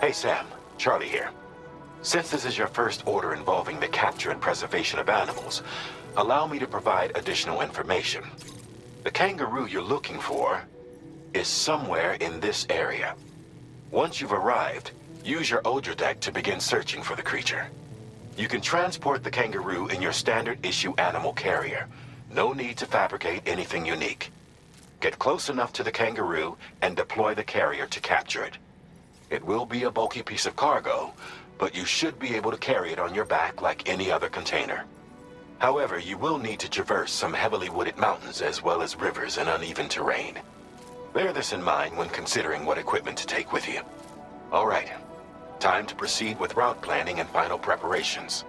Hey Sam, Charlie here. Since this is your first order involving the capture and preservation of animals, allow me to provide additional information. The kangaroo you're looking for is somewhere in this area. Once you've arrived, use your Odra deck to begin searching for the creature. You can transport the kangaroo in your standard issue animal carrier. No need to fabricate anything unique. Get close enough to the kangaroo and deploy the carrier to capture it. It will be a bulky piece of cargo, but you should be able to carry it on your back like any other container. However, you will need to traverse some heavily wooded mountains as well as rivers and uneven terrain. Bear this in mind when considering what equipment to take with you. All right, time to proceed with route planning and final preparations.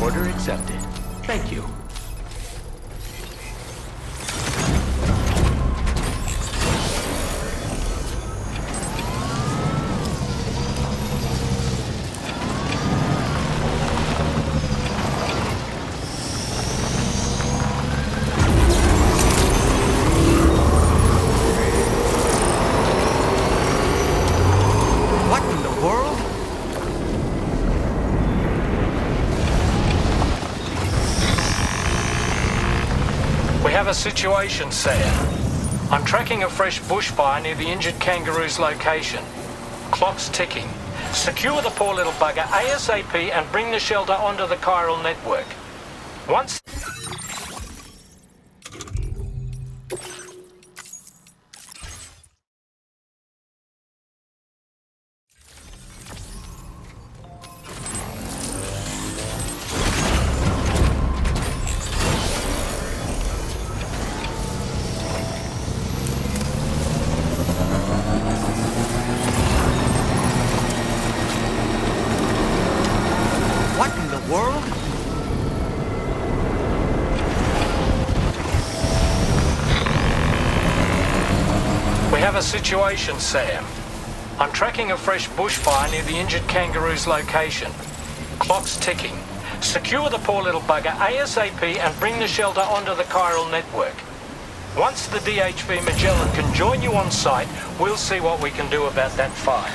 Order accepted. Thank you. What in the world? We have a situation, Sam. I'm tracking a fresh bushfire near the injured kangaroo's location. Clock's ticking. Secure the poor little bugger ASAP and bring the shelter onto the chiral network. Once... What in the world? We have a situation, Sam. I'm tracking a fresh bushfire near the injured kangaroo's location. Clock's ticking. Secure the poor little bugger ASAP and bring the shelter onto the chiral network. Once the DHV Magellan can join you on site, we'll see what we can do about that fire.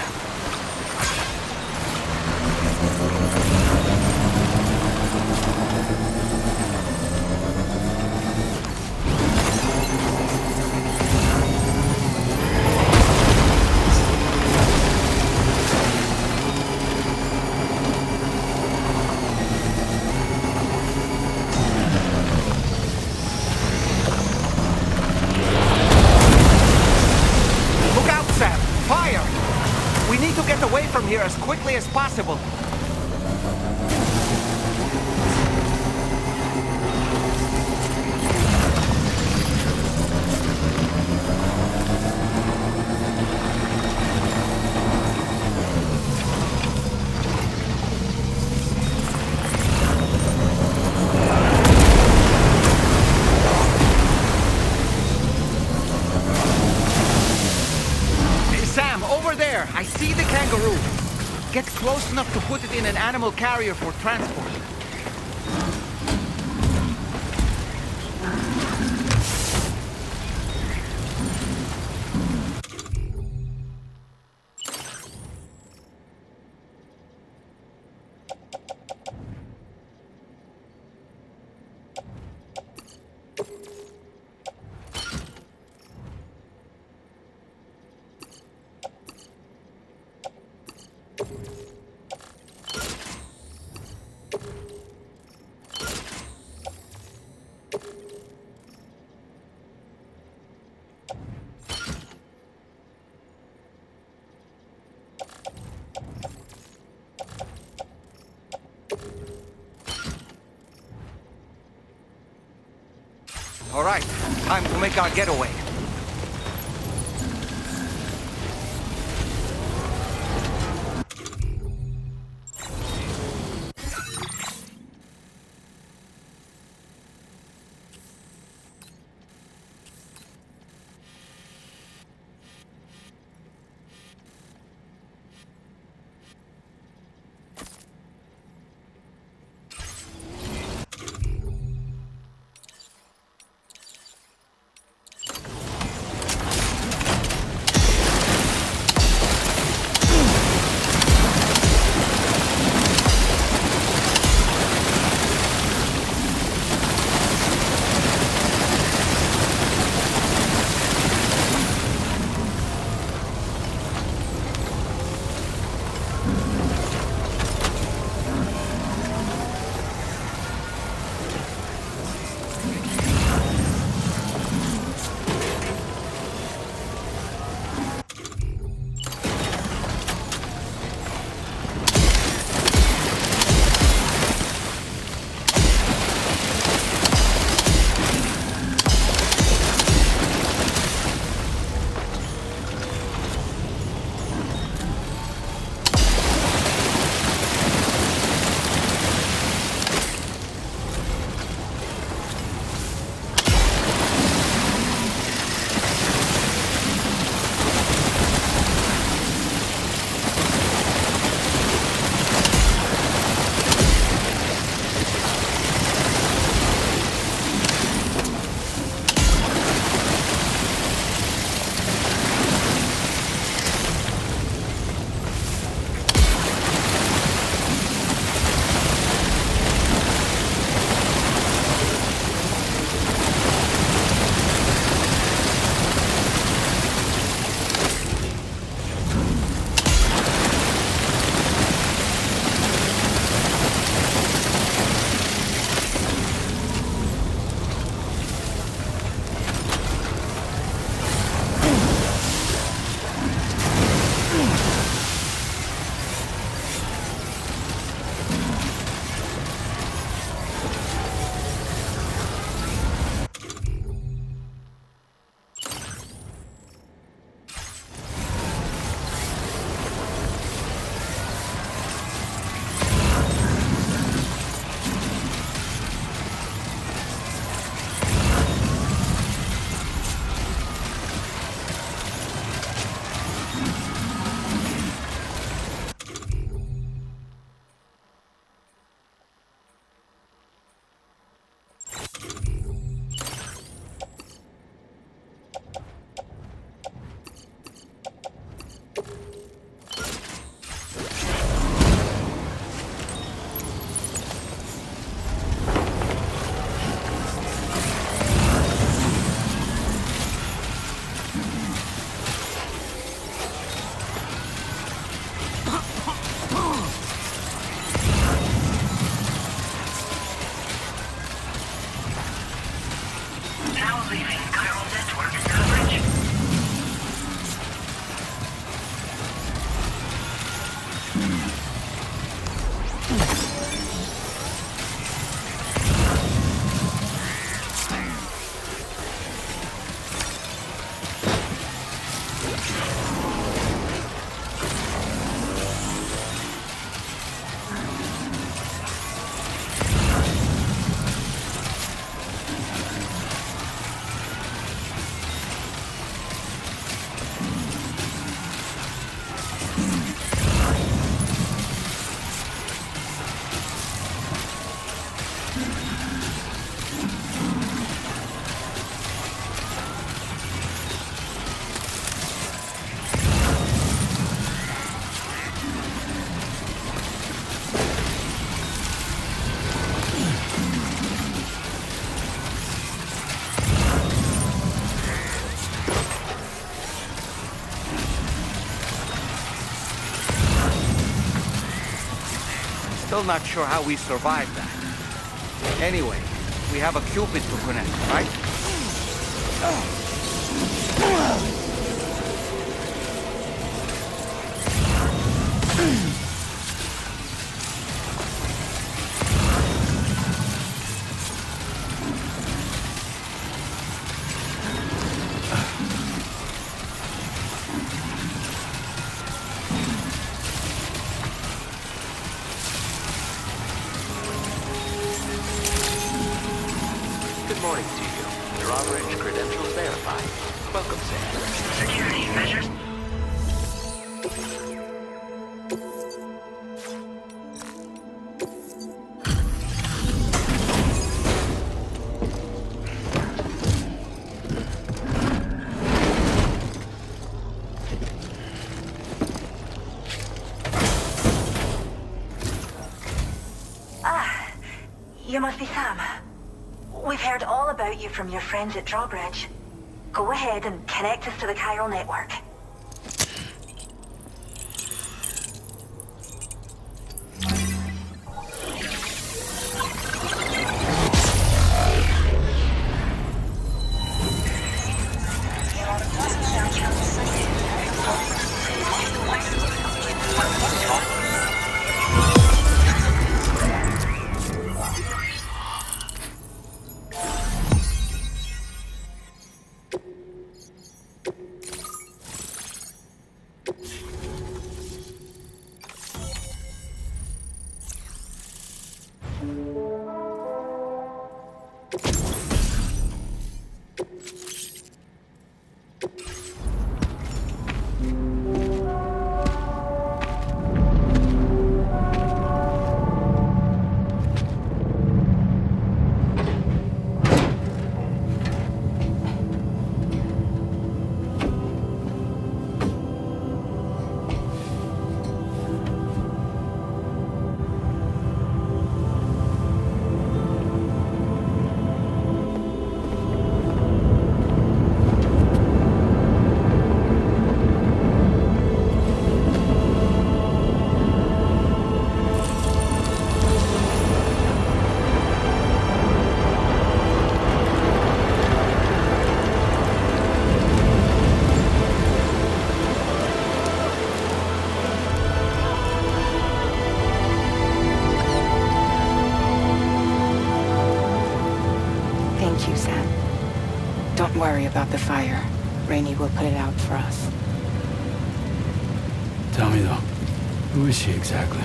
Look out, Sam! Fire! We need to get away from here as quickly as possible. Hey, Sam, over there! I see the kangaroo! Get close enough to put it in an animal carrier for transport. All right, time to make our getaway. Still not sure how we survived that. Anyway, we have a Cupid to connect, right? Reporting to you. Drawbridge credentials verified. Welcome, Sam. Security measures. You must be Sam. We've heard all about you from your friends at Drawbridge. Go ahead and connect us to the chiral network. Thank you, Sam. Don't worry about the fire. Rainey will put it out for us. Tell me though, who is she exactly?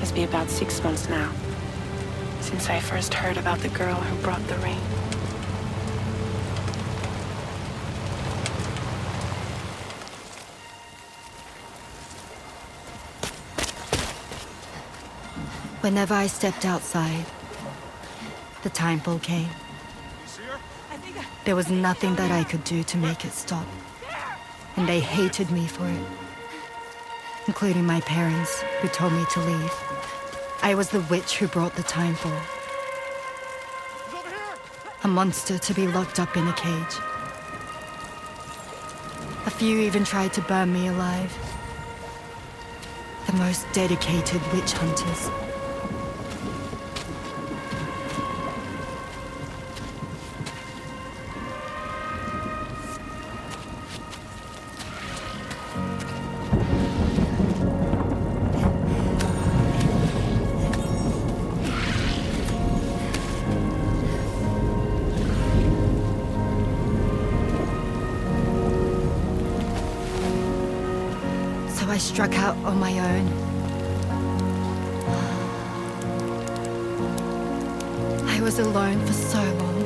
It's been about 6 months now, since I first heard about the girl who brought the rain. Whenever I stepped outside, the timefall came. There was nothing that I could do to make it stop. And they hated me for it. Including my parents, who told me to leave. I was the witch who brought the timefall. A monster to be locked up in a cage. A few even tried to burn me alive. The most dedicated witch hunters. I struck out on my own. I was alone for so long.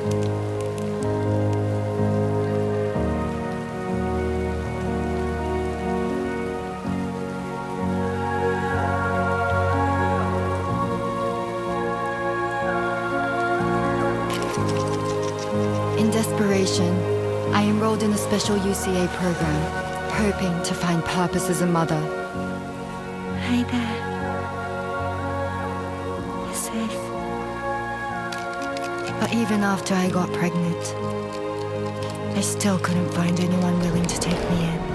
In desperation, I enrolled in a special UCA program. Hoping to find purpose as a mother. Hi there. You're safe. But even after I got pregnant, I still couldn't find anyone willing to take me in.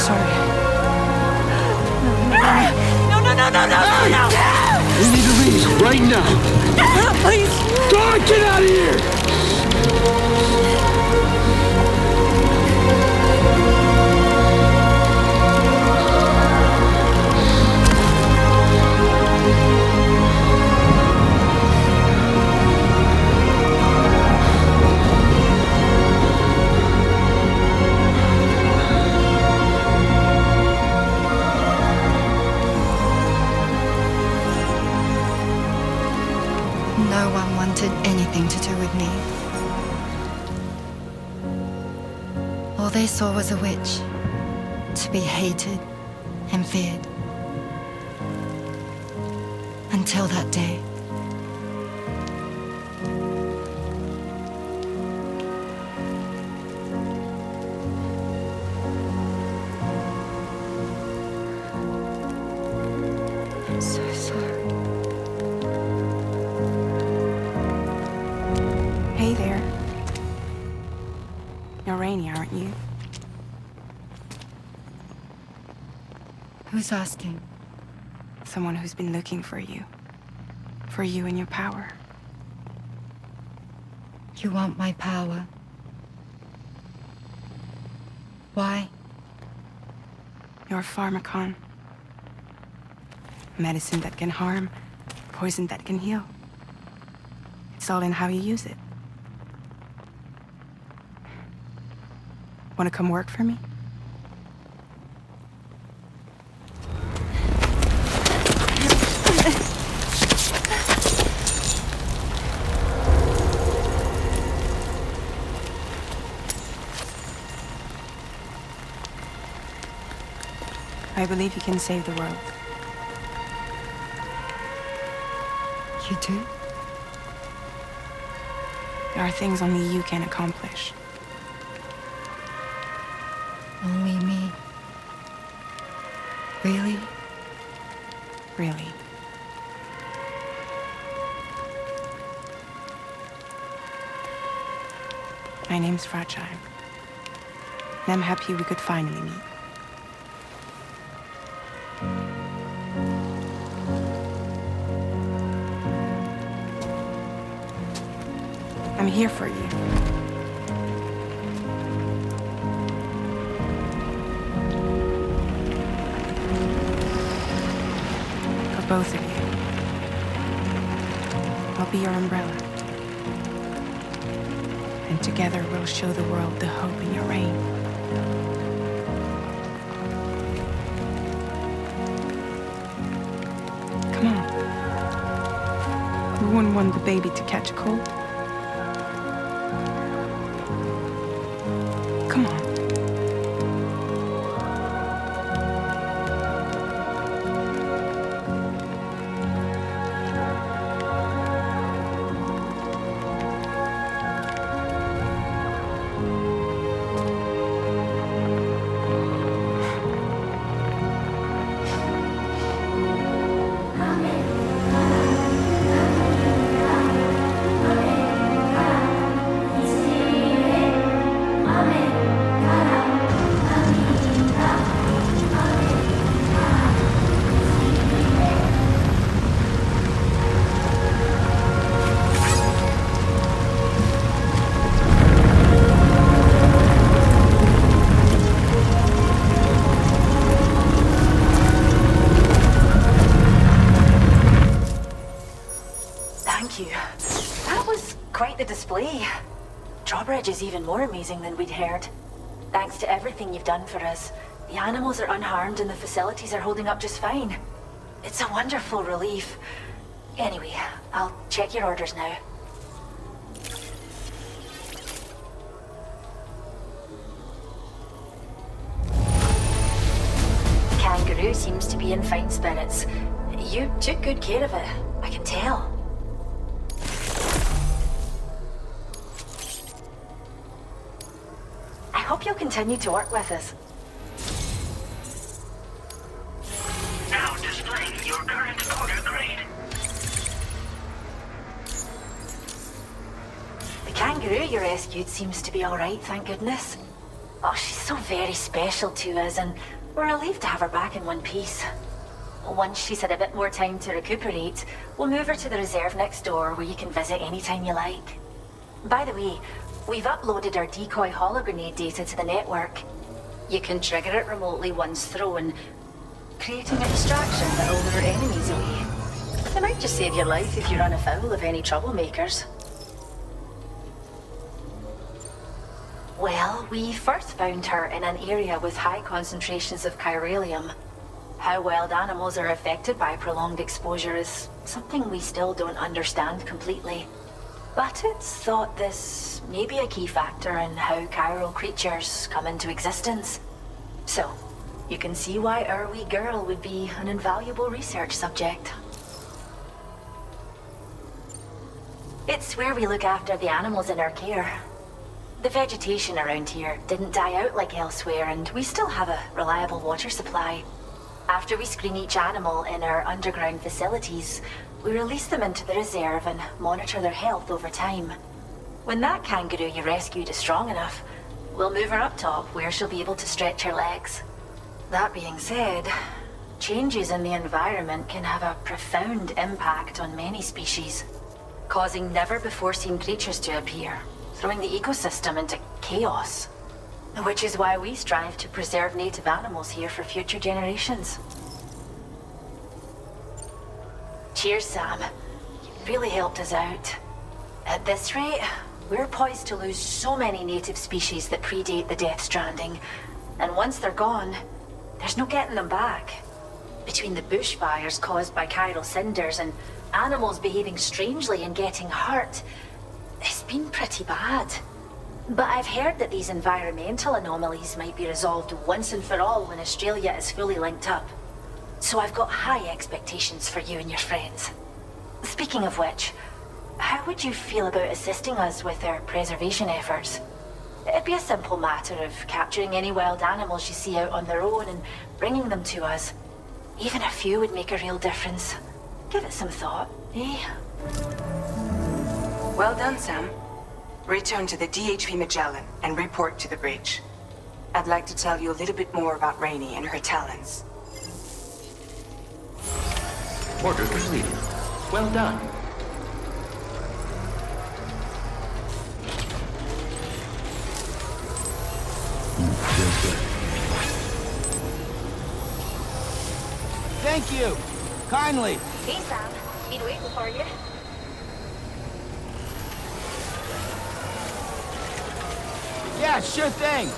sorry. No! We need to leave right now. Please! God, get out of here! No one wanted anything to do with me. All they saw was a witch, to be hated and feared. Until that day. I'm so sorry. Hey there. You're Rainey, aren't you? Who's asking? Someone who's been looking for you. For you and your power. You want my power? Why? You're a pharmacon. Medicine that can harm, poison that can heal. It's all in how you use it. Want to come work for me? I believe you can save the world. You do? There are things only you can accomplish. Only me. Really? Really. My name's Fragile. And I'm happy we could finally meet. I'm here for you. For both of you. I'll be your umbrella. And together we'll show the world the hope in your reign. Come on. Who wouldn't want the baby to catch a cold? Come on. Thank you. That was quite the display. Drawbridge is even more amazing than we'd heard. Thanks to everything you've done for us, the animals are unharmed and the facilities are holding up just fine. It's a wonderful relief. Anyway, I'll check your orders now. The kangaroo seems to be in fine spirits. You took good care of it, I can tell. I hope you'll continue to work with us. Now displaying your current order grade. The kangaroo you rescued seems to be alright, thank goodness. Oh, she's so very special to us, and We're relieved to have her back in one piece. Once she's had a bit more time to recuperate, we'll move her to the reserve next door where you can visit anytime you like. By the way, we've uploaded our decoy hologrenade data to the network. You can trigger it remotely once thrown, creating a distraction that'll lure enemies away. It might just save your life if you run afoul of any troublemakers. Well, we first found her in an area with high concentrations of chiralium. How wild animals are affected by prolonged exposure is something we still don't understand completely. But it's thought this may be a key factor in how chiral creatures come into existence. So, you can see why our wee girl would be an invaluable research subject. It's where we look after the animals in our care. The vegetation around here didn't die out like elsewhere, and we still have a reliable water supply. After we screen each animal in our underground facilities, we release them into the reserve and monitor their health over time. When that kangaroo you rescued is strong enough, we'll move her up top where she'll be able to stretch her legs. That being said, changes in the environment can have a profound impact on many species, causing never-before-seen creatures to appear, throwing the ecosystem into chaos. Which is why we strive to preserve native animals here for future generations. Cheers, Sam. You really helped us out. At this rate, we're poised to lose so many native species that predate the Death Stranding. And once they're gone, there's no getting them back. Between the bushfires caused by chiral cinders and animals behaving strangely and getting hurt, it's been pretty bad. But I've heard that these environmental anomalies might be resolved once and for all when Australia is fully linked up. So I've got high expectations for you and your friends. Speaking of which, how would you feel about assisting us with our preservation efforts? It'd be a simple matter of capturing any wild animals you see out on their own and bringing them to us. Even a few would make a real difference. Give it some thought, eh? Well done, Sam. Return to the DHP Magellan and report to the bridge. I'd like to tell you a little bit more about Rainey and her talents. Order completed. Well done. Thank you. Kindly. Hey, Sam. Been waiting for you. Yeah, sure thing.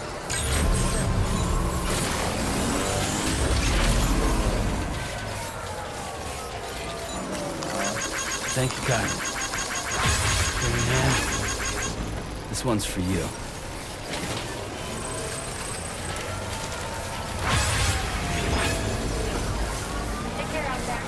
Thank you, guys. This one's for you. Take care out there.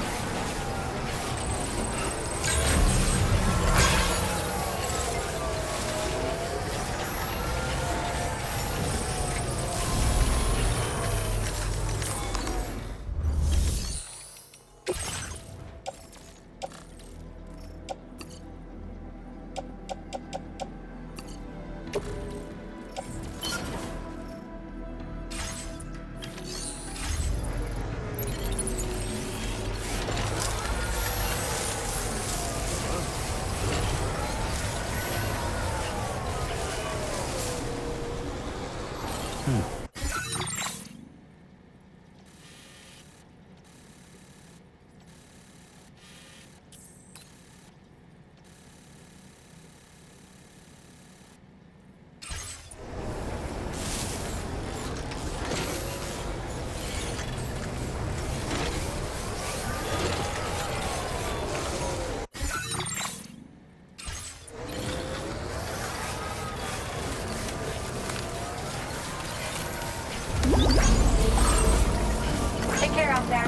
Take care out there.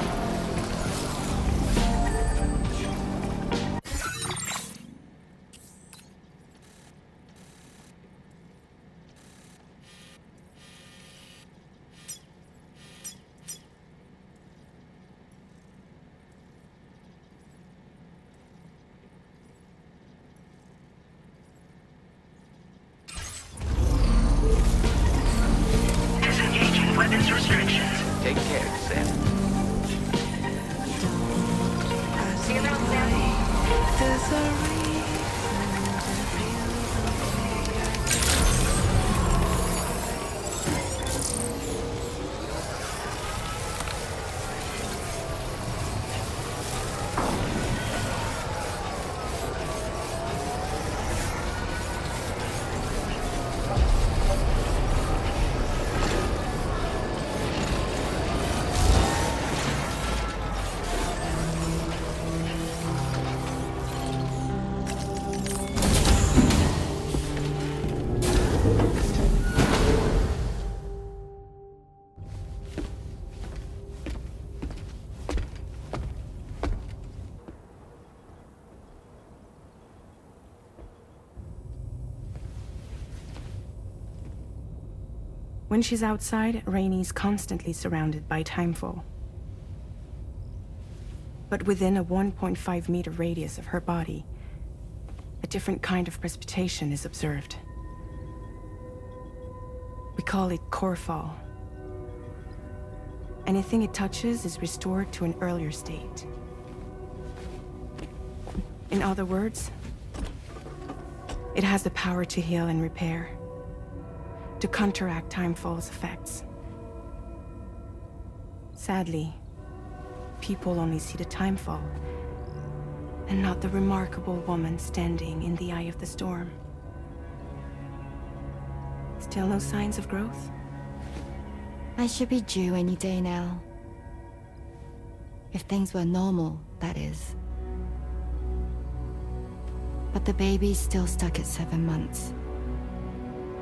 Disengaging weapons restrictions. Take care, Sam. See you around, Sam. When she's outside, Rainey's constantly surrounded by timefall. But within a 1.5-meter radius of her body, a different kind of precipitation is observed. We call it core fall. Anything it touches is restored to an earlier state. In other words, it has the power to heal and repair, to counteract timefall's effects. Sadly, people only see the timefall, and not the remarkable woman standing in the eye of the storm. Still no signs of growth? I should be due any day now. If things were normal, that is. But the baby's still stuck at 7 months.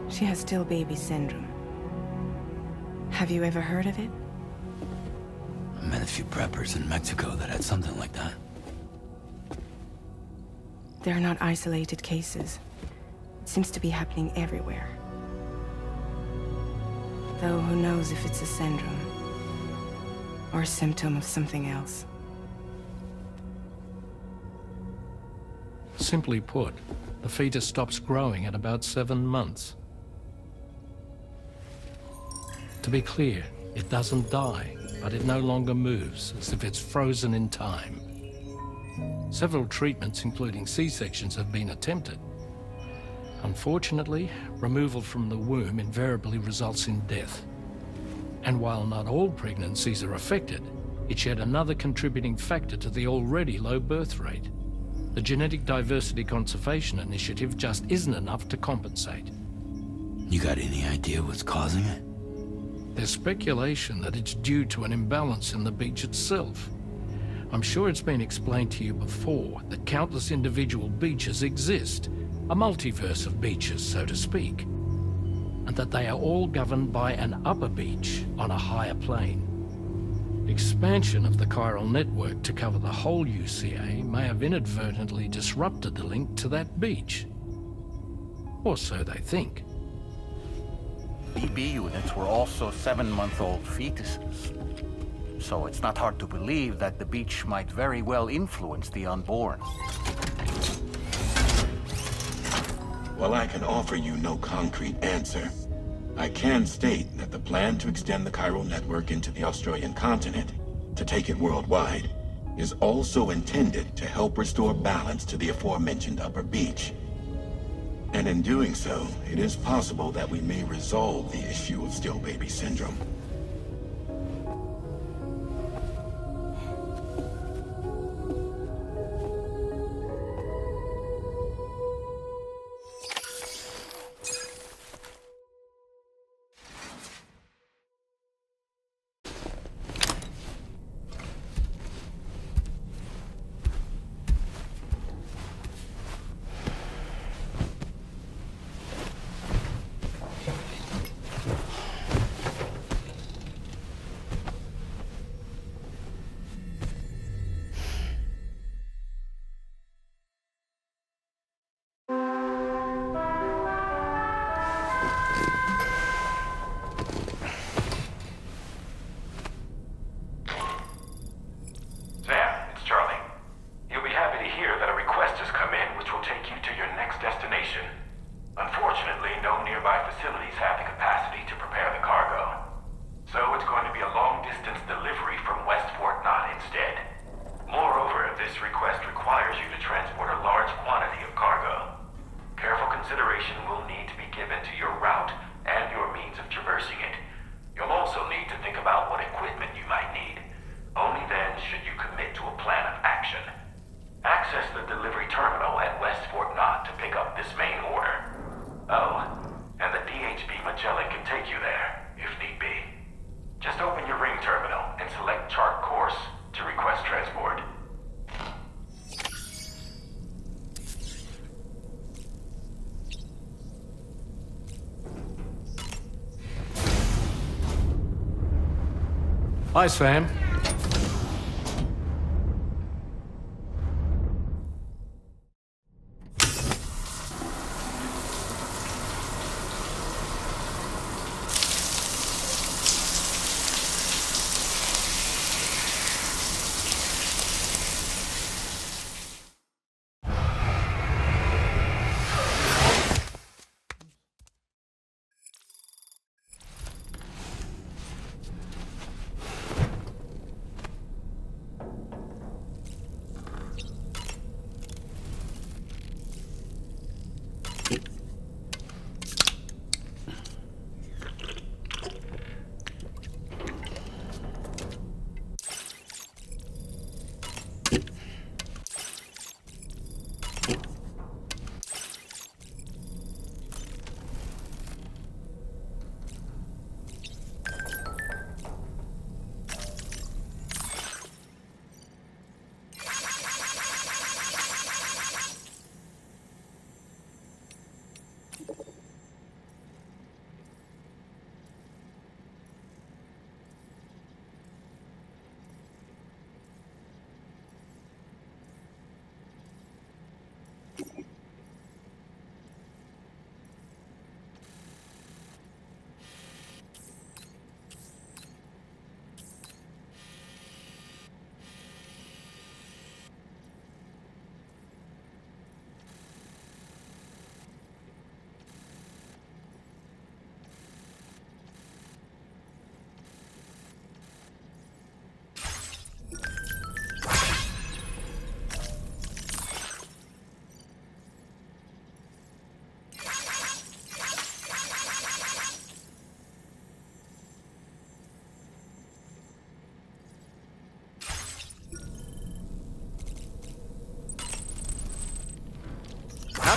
She has still baby syndrome. Have you ever heard of it? I met a few preppers in Mexico that had something like that. They're not isolated cases. It seems to be happening everywhere. Though who knows if it's a syndrome or a symptom of something else. Simply put, the fetus stops growing at about 7 months. To be clear, it doesn't die, but it no longer moves, as if it's frozen in time. Several treatments, including C-sections, have been attempted. Unfortunately, removal from the womb invariably results in death. And while not all pregnancies are affected, it's yet another contributing factor to the already low birth rate. The Genetic Diversity Conservation Initiative just isn't enough to compensate. You got any idea what's causing it? There's speculation that it's due to an imbalance in the beach itself. I'm sure it's been explained to you before that countless individual beaches exist, a multiverse of beaches, so to speak, and that they are all governed by an upper beach on a higher plane. Expansion of the chiral network to cover the whole UCA may have inadvertently disrupted the link to that beach. Or so they think. BB units were also 7-month-old fetuses. So it's not hard to believe that the beach might very well influence the unborn. While I can offer you no concrete answer, I can state that the plan to extend the chiral network into the Australian continent, to take it worldwide, is also intended to help restore balance to the aforementioned upper beach. And in doing so, it is possible that we may resolve the issue of still baby syndrome. Hi, Sam.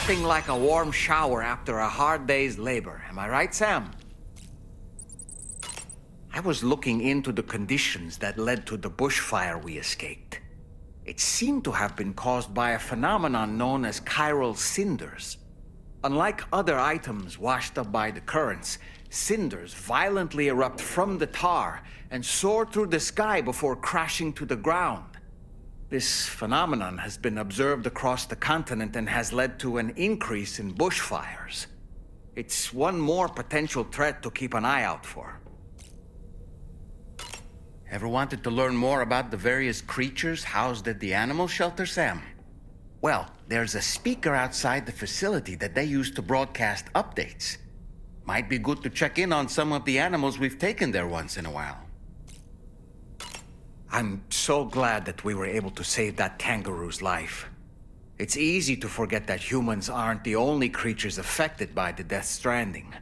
Nothing like a warm shower after a hard day's labor. Am I right, Sam? I was looking into the conditions that led to the bushfire we escaped. It seemed to have been caused by a phenomenon known as chiral cinders. Unlike other items washed up by the currents, cinders violently erupt from the tar and soar through the sky before crashing to the ground. This phenomenon has been observed across the continent and has led to an increase in bushfires. It's one more potential threat to keep an eye out for. Ever wanted to learn more about the various creatures housed at the animal shelter, Sam? Well, there's a speaker outside the facility that they use to broadcast updates. Might be good to check in on some of the animals we've taken there once in a while. I'm so glad that we were able to save that kangaroo's life. It's easy to forget that humans aren't the only creatures affected by the Death Stranding.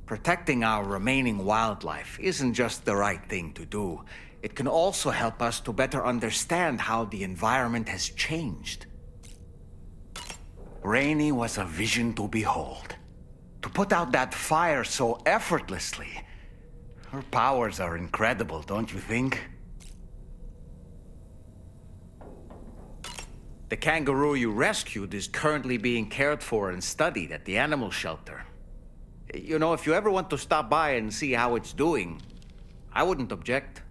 Protecting our remaining wildlife isn't just the right thing to do. It can also help us to better understand how the environment has changed. Rainey was a vision to behold. To put out that fire so effortlessly. Her powers are incredible, don't you think? The kangaroo you rescued is currently being cared for and studied at the animal shelter. You know, if you ever want to stop by and see how it's doing, I wouldn't object.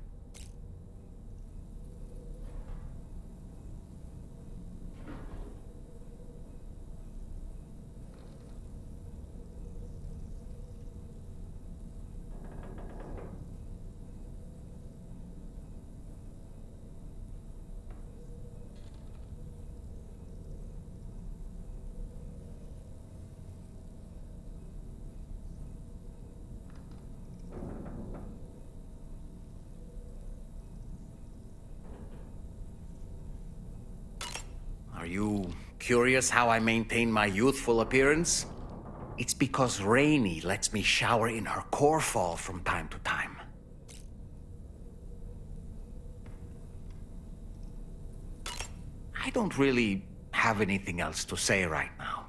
Are you curious how I maintain my youthful appearance? It's because Rainey lets me shower in her core fall from time to time. I don't really have anything else to say right now.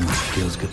Feels good.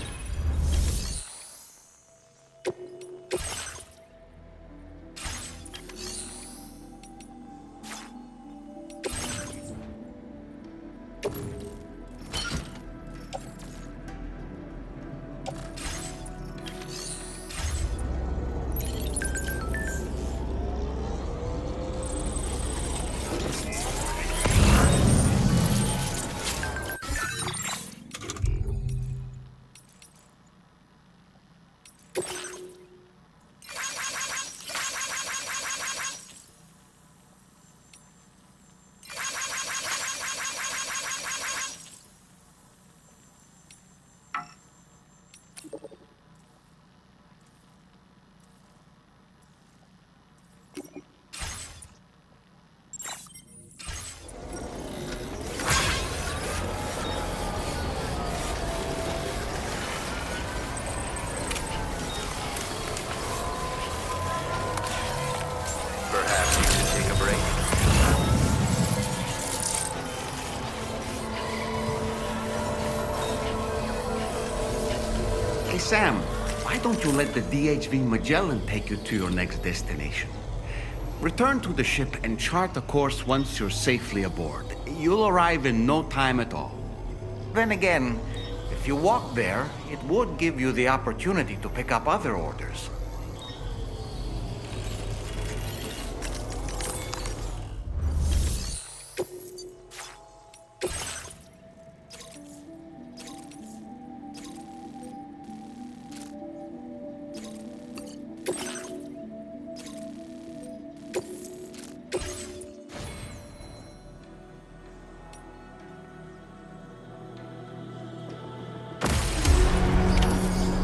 Perhaps you should take a break. Hey, Sam, why don't you let the DHV Magellan take you to your next destination? Return to the ship and chart a course once you're safely aboard. You'll arrive in no time at all. Then again, if you walk there, it would give you the opportunity to pick up other orders.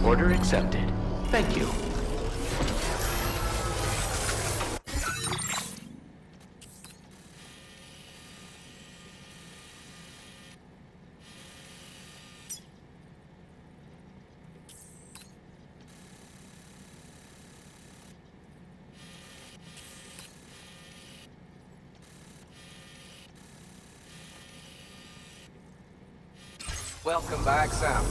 Order accepted. Thank you. Welcome back, Sam.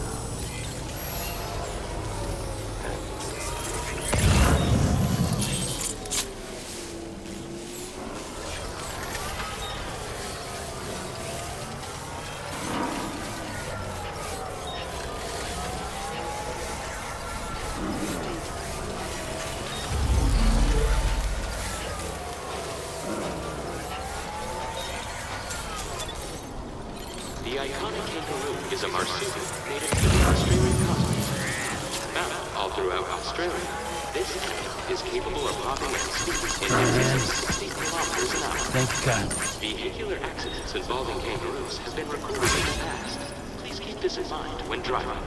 The iconic kangaroo is a marsupial native to the Australian continent. Found all throughout Australia, this animal is capable of hopping at speeds in excess of 60 kilometers an hour. Thank you, God. Vehicular accidents involving kangaroos have been recorded in the past. Please keep this in mind when driving.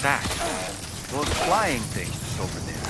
sack. Those flying things over there.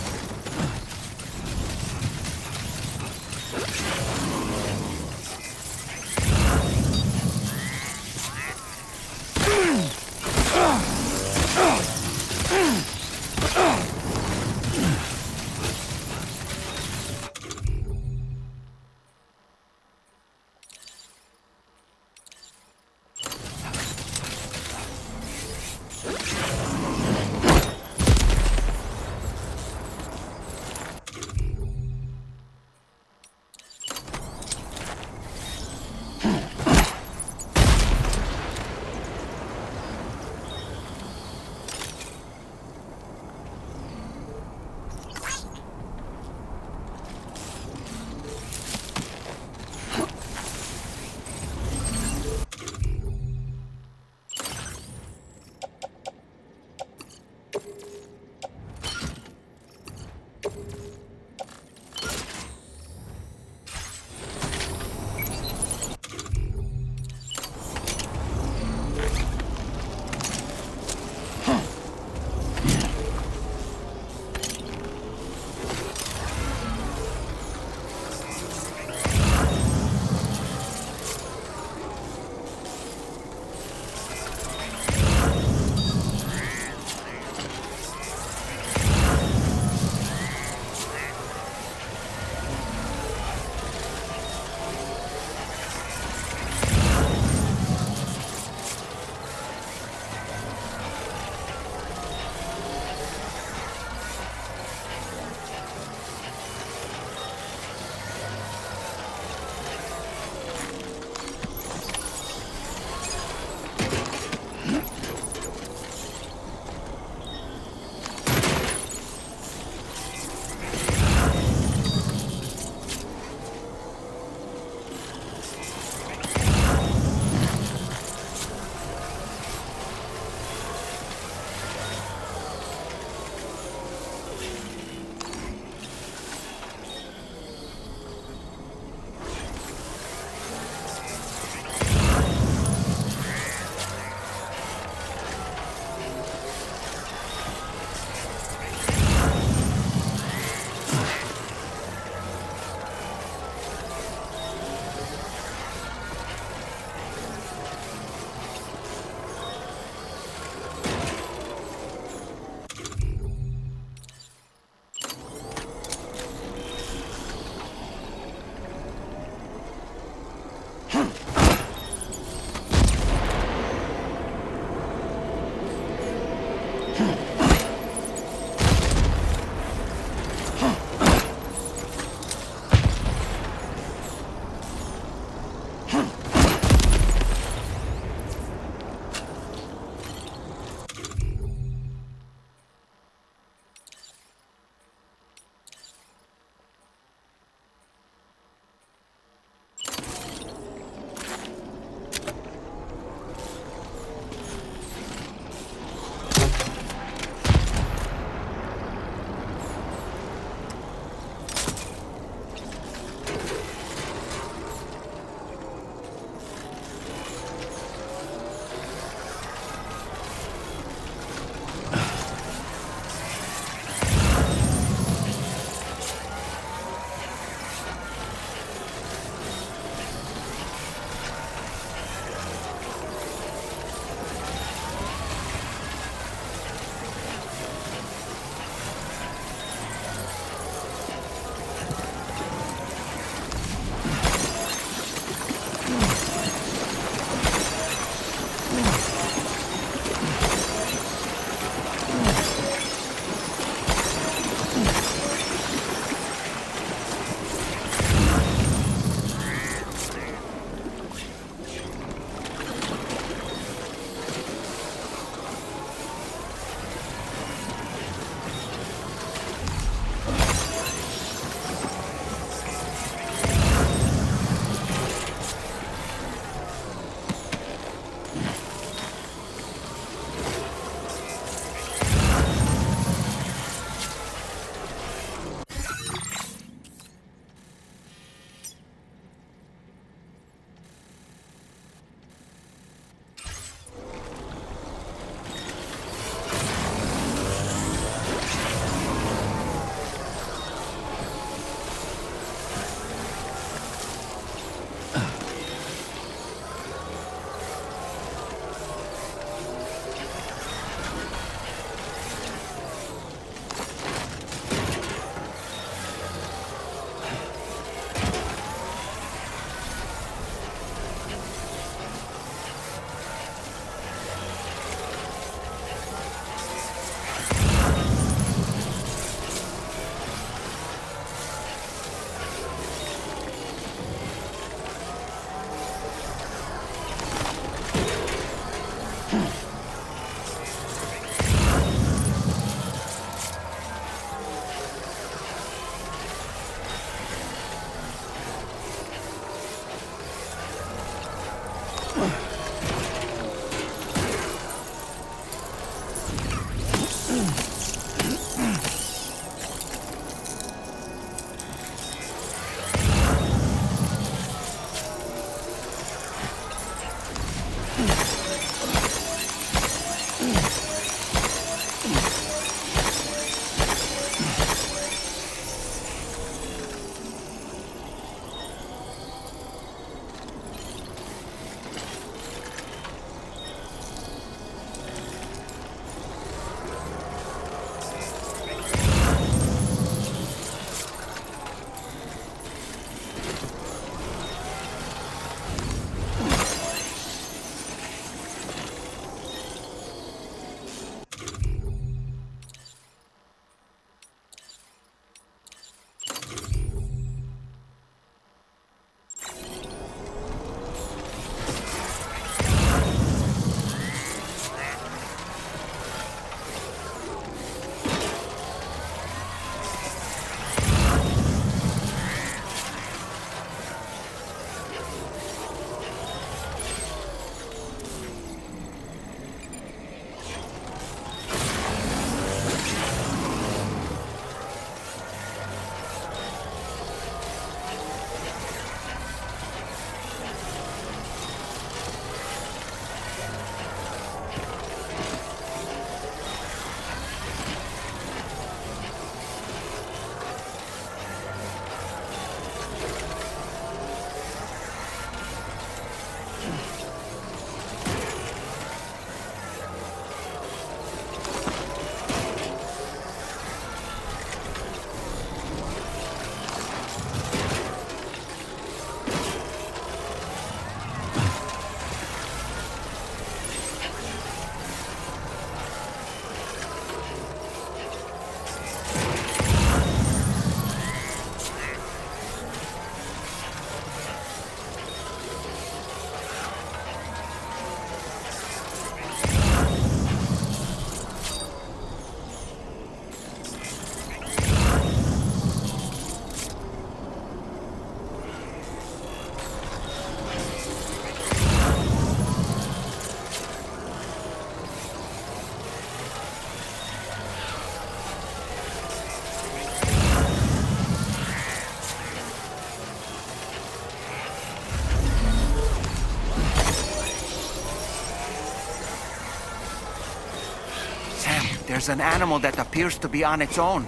There's an animal that appears to be on its own.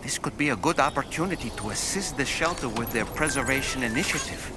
This could be a good opportunity to assist the shelter with their preservation initiative.